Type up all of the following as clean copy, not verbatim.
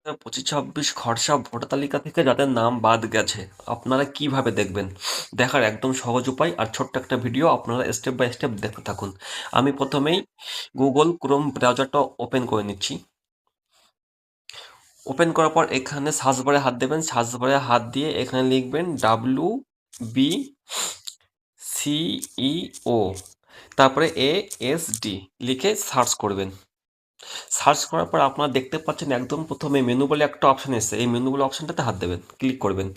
25-26 খরচা ভোটার তালিকা থেকে যাদের নাম বাদ গেছে আপনারা কিভাবে দেখবেন দেখার একদম সহজ উপায় আর ছোট্ট একটা ভিডিও আপনারা স্টেপ বাই স্টেপ দেখতে থাকুন। আমি প্রথমেই গুগল ক্রোম ব্রাউজারটা ওপেন করে নিচ্ছি। ওপেন করার পর এখানে সার্চ বারে হাত দেবেন, সার্চ বারে হাত দিয়ে এখানে লিখবেন WBCEO, তারপরে ASD লিখে সার্চ করবেন। সার্চ করার পর আপনারা দেখতে পাচ্ছেন একদম প্রথমে মেনু বলে একটা অপশান এসেছে, এই মেনু বলে অপশানটাতে হাত দেবেন, ক্লিক করবেন।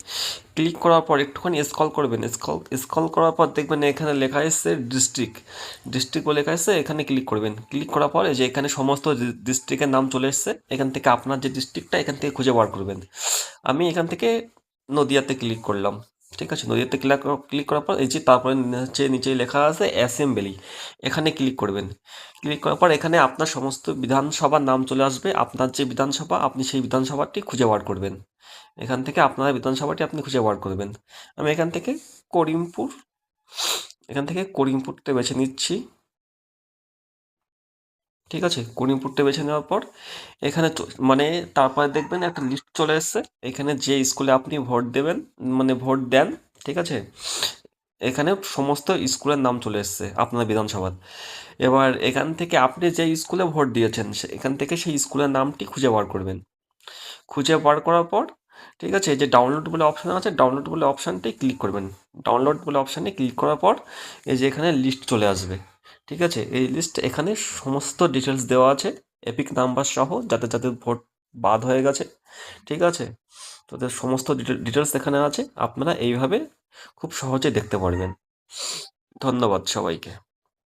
ক্লিক করার পর একটুখানি স্ক্রল করবেন, স্ক্রল করার পর দেখবেন এখানে লেখা এসেছে ডিস্ট্রিক্ট বলে লেখা এসেছে, এখানে ক্লিক করবেন। ক্লিক করার পর এই যে এখানে সমস্ত ডিস্ট্রিক্টের নাম চলে এসেছে, এখান থেকে আপনার যে ডিস্ট্রিক্টটা এখান থেকে খুঁজে বার করবেন। আমি এখান থেকে নদিয়াতে ক্লিক করলাম। ঠিক আছে, নদিয়াতে ক্লিক করার পর এই যে তারপরে নিচেই লেখা আছে অ্যাসেম্বলি, এখানে ক্লিক করবেন। ক্লিক করার পর এখানে আপনার সমস্ত বিধানসভার নাম চলে আসবে, আপনার যে বিধানসভা আপনি সেই বিধানসভাটি খুঁজে বার করবেন। এখান থেকে আপনার বিধানসভাটি আপনি খুঁজে বার করবেন। আমি করিমপুর এখান থেকে করিমপুরটা বেছে নিচ্ছি। ঠিক আছে, করিমপুরটা বেছে নেওয়ার পর এখানে মানে তারপরে দেখবেন একটা লিস্ট চলে এসছে, এখানে যে স্কুলে আপনি ভোট দেবেন মানে ভোট দেন। ঠিক আছে, এখানে সমস্ত স্কুলের নাম চলে এসছে আপনার বিধানসভার। এবার এখান থেকে আপনি যে স্কুলে ভোট দিয়েছেন এখান থেকে সেই স্কুলের নামটি খুঁজে বার করবেন। খুঁজে বার করার পর ঠিক আছে, এই যে ডাউনলোড বলে অপশান আছে, ডাউনলোড বলে অপশানটি ক্লিক করবেন। ডাউনলোড বলে অপশানে ক্লিক করার পর এই যে এখানে লিস্ট চলে আসবে। ঠিক আছে, এই লিস্ট এখানে সমস্ত ডিটেলস দেওয়া আছে, এপিক নাম্বার সহ, যাদের যাদের ভোট বাদ হয়ে গেছে। ঠিক আছে, তাদের সমস্ত ডিটেলস এখানে আছে, আপনারা এইভাবে খুব সহজে দেখতে পারবেন। ধন্যবাদ সবাইকে।